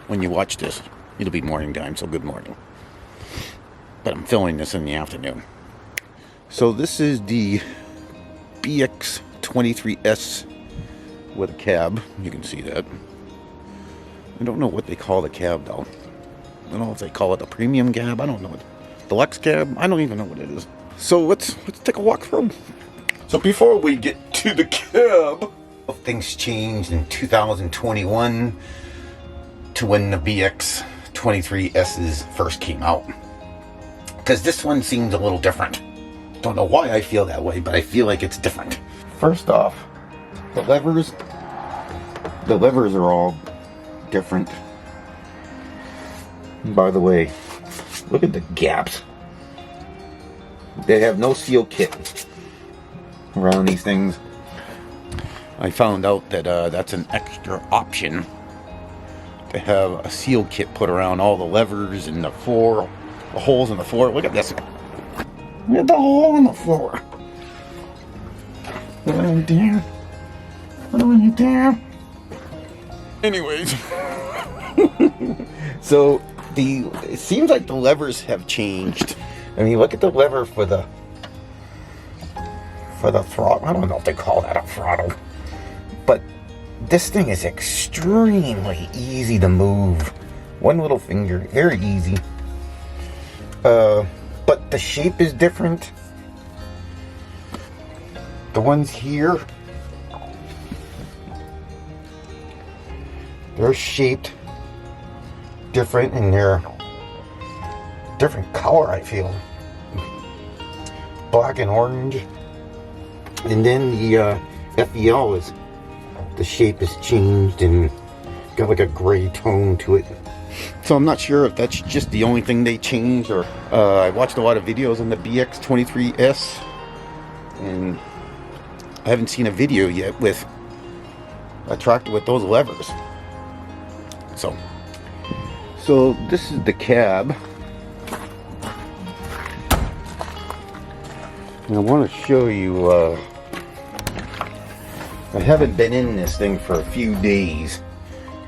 when you watch this, it'll be morning time, so good morning. But I'm filming this in the afternoon. So this is the BX23s with a cab. You can see that. I don't know what they call the cab though. I don't know if they call it a premium cab. I don't know. Deluxe cab? I don't even know what it is. So let's take a walk through. So before we get to the cab, things changed in 2021 to when the BX23s first came out. Because this one seems a little different. Don't know why I feel that way, but I feel like it's different. First off, the levers are all different. By the way, look at the gaps. They have no seal kit around these things. I found out that that's an extra option to have a seal kit put around all the levers and the floor, the holes in the floor. Look at this. Look at the hole in the floor. Oh dear. Oh dear. Anyways. So it seems like the levers have changed. I mean, look at the lever for the throttle. I don't know if they call that a throttle. But this thing is extremely easy to move. One little finger, very easy. But the shape is different. The ones here, they're shaped different and they're different color, I feel. Black and orange. And then the FEL is, the shape is changed and got like a gray tone to it. So I'm not sure if that's just the only thing they changed, or I watched a lot of videos on the BX23s and I haven't seen a video yet with a tractor with those levers. So this is the cab. And I want to show you, I haven't been in this thing for a few days,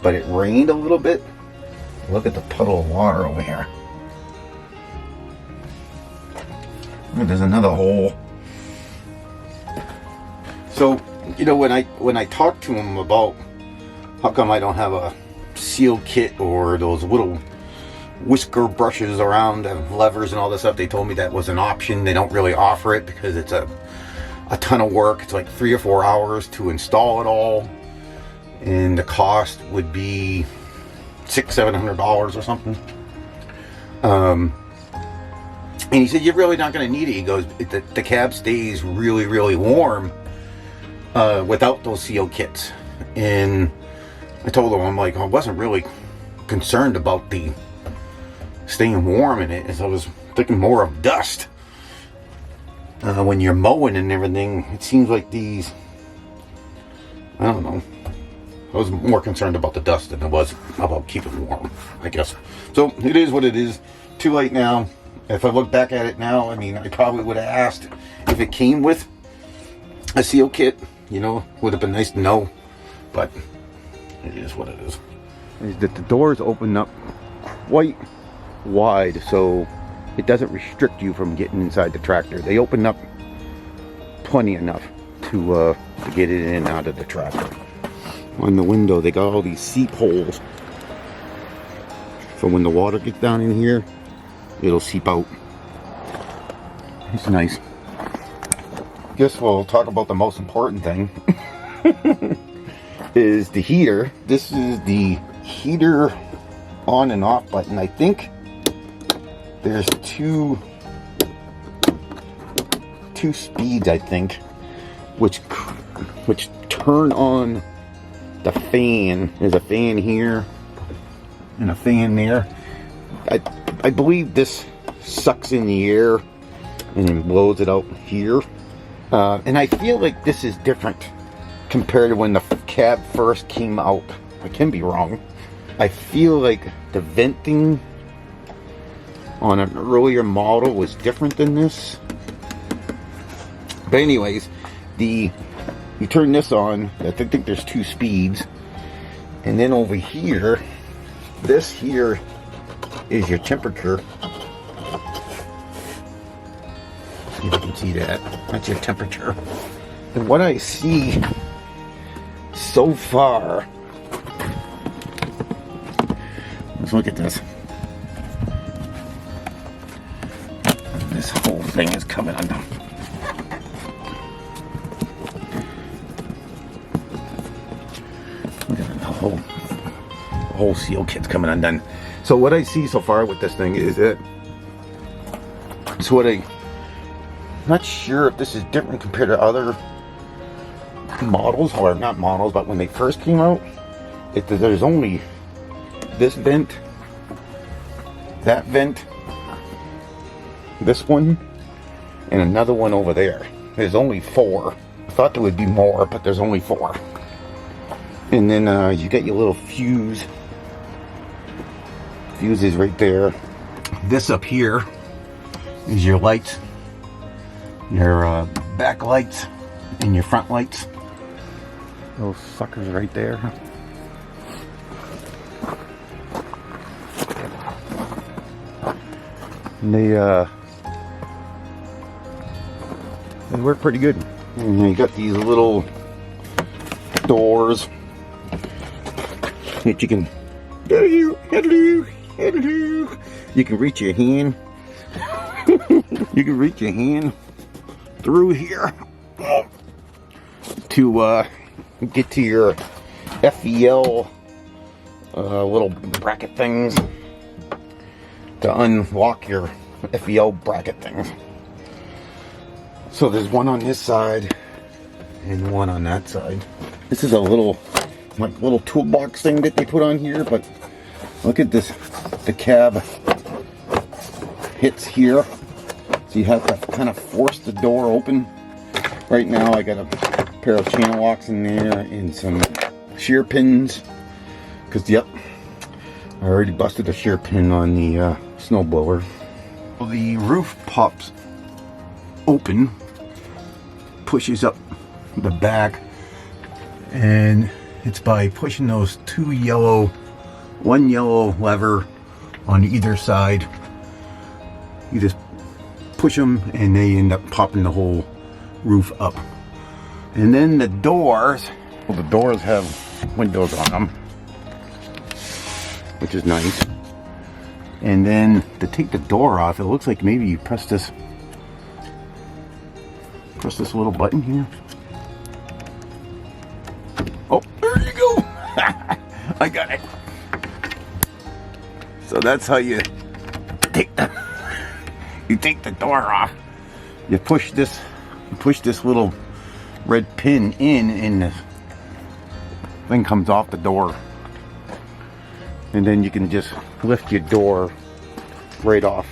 but it rained a little bit. Look at the puddle of water over here. Look, there's another hole. So, you know, when I talked to them about how come I don't have a seal kit or those little whisker brushes around the levers and all this stuff, they told me that was an option. They don't really offer it because it's a ton of work. It's like 3 or 4 hours to install it all, and the cost would be $600-700 or something. And he said you're really not going to need it. He goes, the cab stays really, really warm without those seal kits. And I told him, I'm like, I wasn't really concerned about the staying warm in it, as I was thinking more of dust. When you're mowing and everything, it seems like these, I don't know, I was more concerned about the dust than I was about keeping warm, I guess. So it is what it is. Too late now. If I look back at it now, I mean, I probably would have asked if it came with a seal kit. You know, would have been nice to know, but it is what it is. Is that the doors open up quite wide, so it doesn't restrict you from getting inside the tractor. They open up plenty enough to get it in and out of the tractor. On the window, they got all these seep holes, so when the water gets down in here, it'll seep out. It's nice. Guess we'll talk about the most important thing. Is the heater. This is the heater on and off button. I think there's two speeds, I think, which turn on the fan. There's a fan here and a fan there. I believe this sucks in the air and then blows it out here. And I feel like this is different compared to when the cab first came out. I can be wrong. I feel like the venting on an earlier model was different than this. But anyways, you turn this on. I think there's two speeds. And then over here, this here is your temperature. See if you can see that. That's your temperature. And what I see so far, let's look at this. This whole thing is coming undone. Look at it, the whole seal kit's coming undone. So what I see so far with this thing is that it's what I'm not sure if this is different compared to other models, or not models, but when they first came out, there's only this vent, that vent, this one, and another one over there. There's only 4. I thought there would be more, but there's only 4. And then you get your little fuse. Fuse is right there. This up here is your lights, your back lights, and your front lights. Those suckers right there. And they work pretty good. And you got these little doors that you can you can reach your hand. You can reach your hand through here to get to your FEL little bracket things, to unlock your FEL bracket things. So there's one on this side and one on that side. This is a little toolbox thing that they put on here, but look at this. The cab hits here, so you have to kind of force the door open. Right now I got a pair of channel locks in there and some shear pins, because yep, I already busted a shear pin on the snowblower. Well, the roof pops open, pushes up the back, and it's by pushing those one yellow lever on either side. You just push them and they end up popping the whole roof up. And then the doors, well, the doors have windows on them, which is nice. And then to take the door off, it looks like maybe you press this little button here. Oh, there you go. I got it. So that's how you take the door off. You push this little red pin in, and the thing comes off the door. And then you can just lift your door right off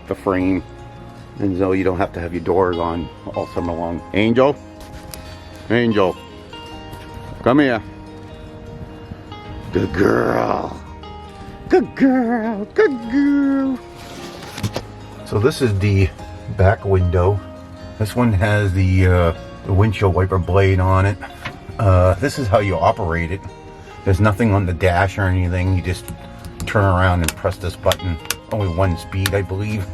the frame, and so you don't have to have your doors on all summer long. Angel, come here. Good girl. Good girl. Good girl. So this is the back window. This one has the windshield wiper blade on it. This is how you operate it. There's nothing on the dash or anything. You just turn around and press this button. Only 1 speed, I believe.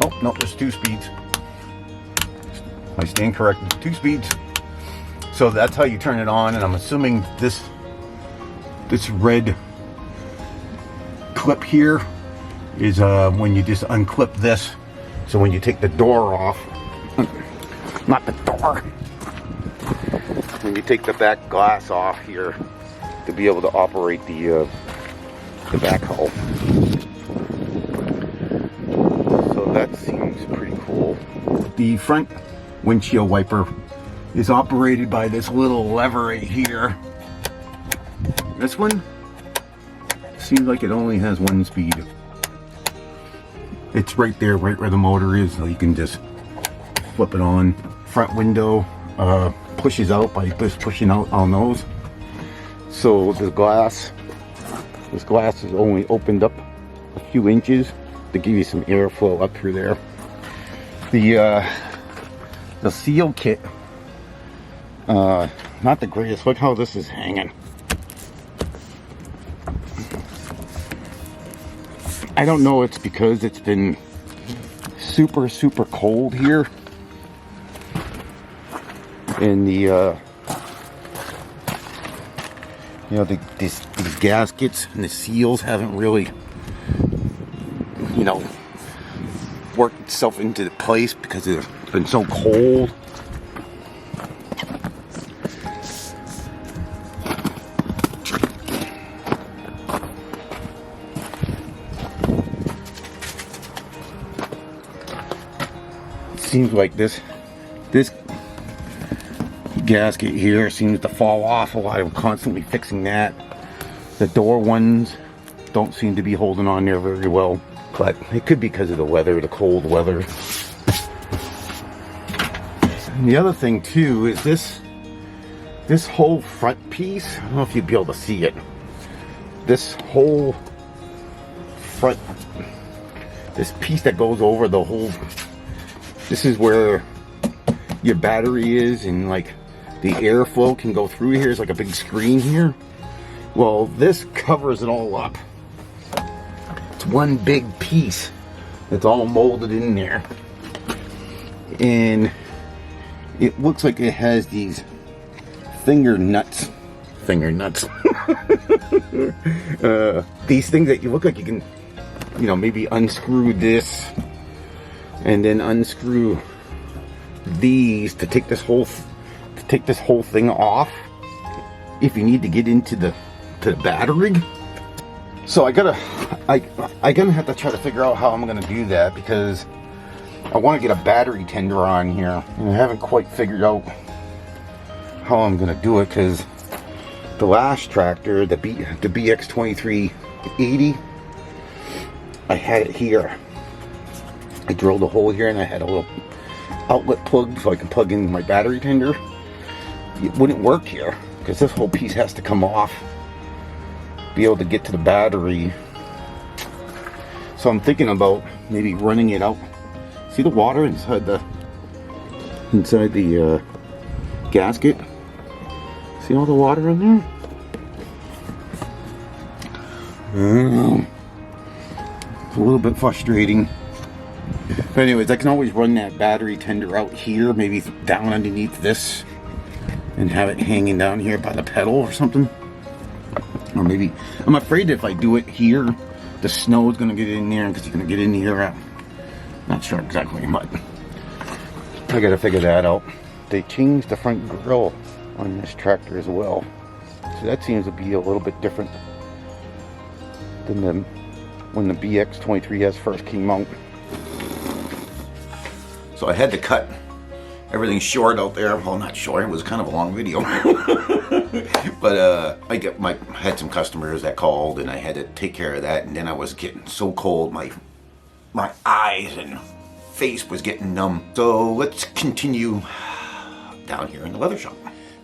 Oh, no, there's 2 speeds. I stand corrected. 2 speeds. So that's how you turn it on, and I'm assuming this red clip here is when you just unclip this. So when you take the door off, not the door, when you take the back glass off here to be able to operate the backhoe. So that seems pretty cool. The front windshield wiper is operated by this little lever right here. This one seems like it only has 1 speed. It's right there, right where the motor is, so you can just flip it on. Front window pushes out by just pushing out on those. So the glass is only opened up a few inches to give you some airflow up through there. The seal kit, not the greatest. Look how this is hanging. I don't know, it's because it's been super cold here, and the you know, these gaskets and the seals haven't really, you know, worked itself into place because it's been so cold. It seems like this gasket here seems to fall off a lot. I'm constantly fixing that. The door ones don't seem to be holding on there very well, but it could be because of the weather, the cold weather. And the other thing too is this whole front piece, I don't know if you'd be able to see it, this whole front, this piece that goes over the whole, this is where your battery is, and like the airflow can go through here. It's like a big screen here. Well, this covers it all up. It's one big piece that's all molded in there, and it looks like it has these finger nuts these things that you look like you can, you know, maybe unscrew this and then unscrew these to take this whole thing off if you need to get into the battery. So I gonna have to try to figure out how I'm gonna do that, because I want to get a battery tender on here, and I haven't quite figured out how I'm gonna do it, because the last tractor, the BX23 I had it here. I drilled a hole here and I had a little outlet plug so I can plug in my battery tender. It wouldn't work here because this whole piece has to come off, be able to get to the battery. So I'm thinking about maybe running it out. See the water inside the gasket? See all the water in there? It's a little bit frustrating. But anyways, I can always run that battery tender out here, maybe down underneath this, and have it hanging down here by the pedal or something. Or maybe, I'm afraid if I do it here, the snow is going to get in there, because it's going to get in here. Not sure exactly, but I got to figure that out. They changed the front grille on this tractor as well, so that seems to be a little bit different than when the BX23s first came out. So I had to cut everything short out there. Well, not short, it was kind of a long video. But I had some customers that called, and I had to take care of that, and then I was getting so cold, my eyes and face was getting numb. So let's continue down here in the leather shop.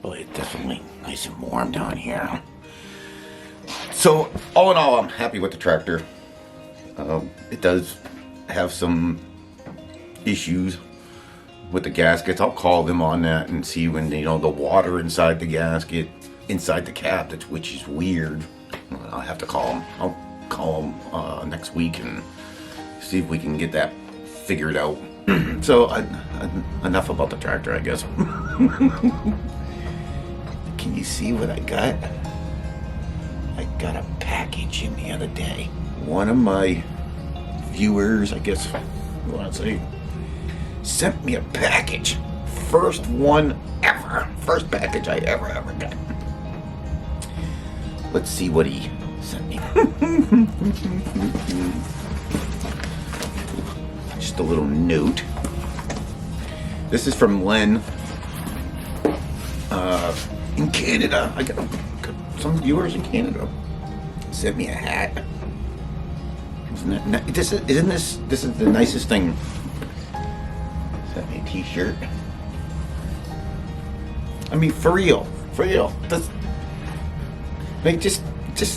Well, it's definitely nice and warm down here. So all in all, I'm happy with the tractor. It does have some issues with the gaskets. I'll call them on that and see when, you know, the water inside the gasket, inside the cab, which is weird. I'll have to call them. I'll call them next week and see if we can get that figured out. So enough about the tractor, I guess. Can you see what I got? I got a package in the other day. One of my viewers, I guess you want to say, sent me a package. First one ever. First package I ever got. Let's see what he sent me. Just a little note. This is from Len in Canada. I got some viewers in Canada sent me a hat. This is the nicest thing. Sent me a t-shirt. I mean, for real. That's like just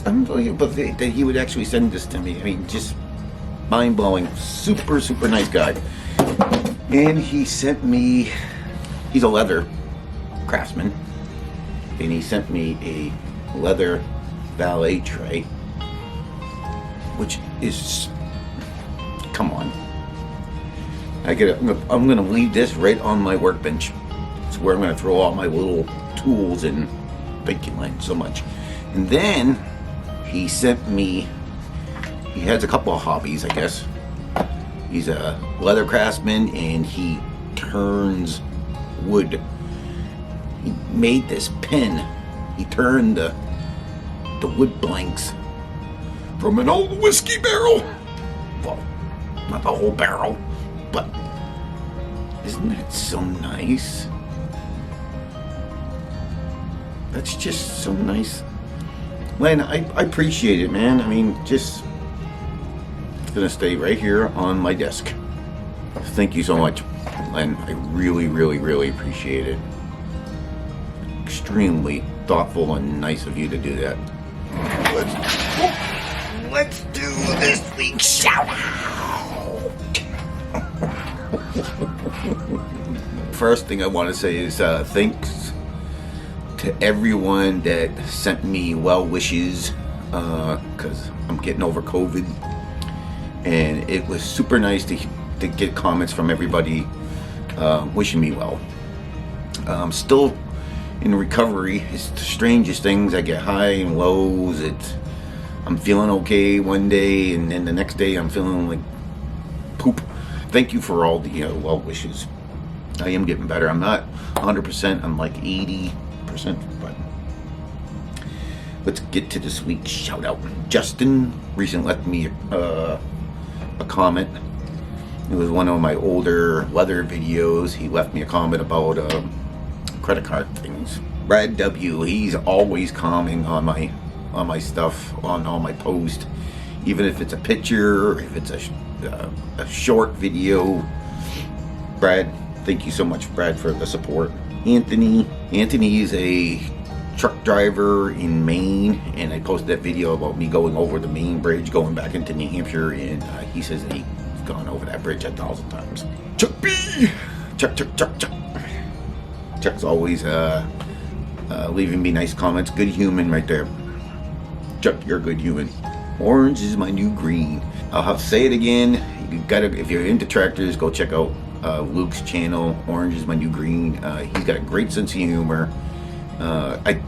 unbelievable that he would actually send this to me. I mean, just mind-blowing. Super nice guy. And he sent me, he's a leather craftsman, and he sent me a leather valet tray, which is Come on. I'm gonna leave this right on my workbench. It's where I'm gonna throw all my little tools and thank you, Len, so much. And then he sent me, he has a couple of hobbies, I guess. He's a leather craftsman and he turns wood. He made this pen. He turned the wood blanks from an old whiskey barrel. Well, not the whole barrel, but isn't that so nice? That's just so nice. Len, I appreciate it, man. I mean, just, it's gonna stay right here on my desk. Thank you so much, Len. I really, really, really appreciate it. Extremely thoughtful and nice of you to do that. Let's do this week's shout out. First thing I want to say is thanks to everyone that sent me well wishes, because I'm getting over COVID, and it was super nice to get comments from everybody wishing me well. I'm still in recovery. It's the strangest things. I get high and lows. I'm feeling okay one day, and then the next day I'm feeling like poop. Thank you for all the well wishes. I am getting better. I'm not 100%. I'm like 80%. But let's get to this week's shout out. Justin recently left me a comment. It was one of my older leather videos. He left me a comment about credit card things. Brad W, he's always commenting on my stuff, on all my posts, even if it's a picture, if it's a short video. Brad, thank you so much, Brad, for the support. Anthony is a truck driver in Maine, and I posted that video about me going over the Maine bridge, going back into New Hampshire, and he says that he's gone over that bridge 1,000 times. Chuck B! Chuck. Chuck's always leaving me nice comments. Good human right there. Chuck, you're a good human. Orange is my new green. I'll have to say it again. You gotta, if you're into tractors, go check out Luke's channel. Orange is my new green. He's got a great sense of humor. I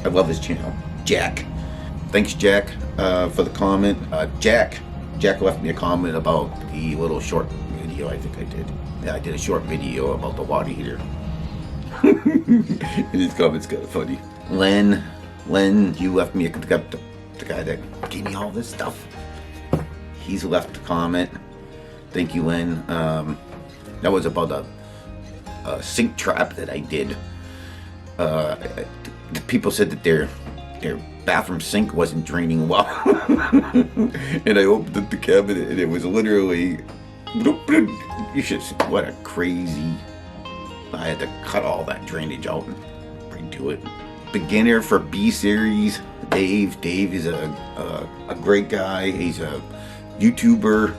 love his channel. Jack, thanks Jack for the comment. Jack left me a comment about the little short video. I think I did. Yeah, I did a short video about the water heater. And his comment's kind of funny. Len, you left me the guy that gave me all this stuff. He's left a comment. Thank you, Len. That was about a sink trap that I did. The people said that their bathroom sink wasn't draining well. And I opened up the cabinet and it was literally, you should see what a crazy, I had to cut all that drainage out and redo it. Beginner for B series, Dave is a great guy. He's a YouTuber.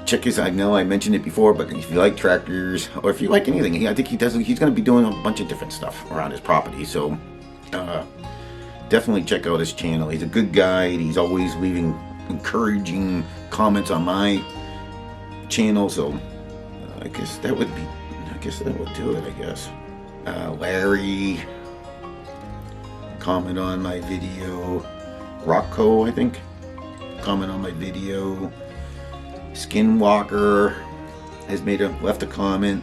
Check his, I know I mentioned it before, but if you like tractors or if you like anything, I think he's going to be doing a bunch of different stuff around his property. So definitely check out his channel. He's a good guy, and he's always leaving encouraging comments on my channel. So I guess that would do it. I guess Larry, comment on my video. Rocco, I think, comment on my video. Skinwalker has left a comment.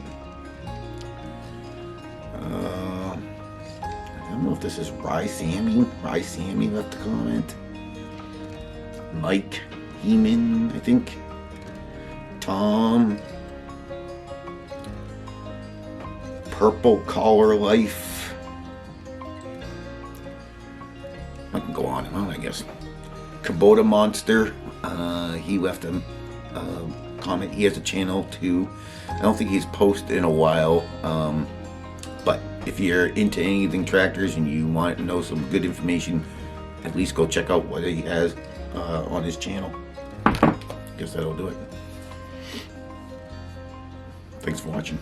I don't know if this is Rye Sammy left a comment. Mike Heeman, I think. Tom. Purple Collar Life. I can go on and on, I guess. Kubota Monster. He left a comment. He has a channel too. I don't think he's posted in a while. But if you're into anything tractors and you want to know some good information, at least go check out what he has on his channel. Guess that'll do it. Thanks for watching.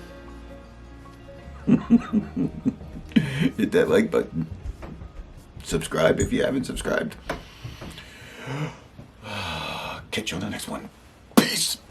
Hit that like button. Subscribe if you haven't subscribed. Catch you on the next one. Peace.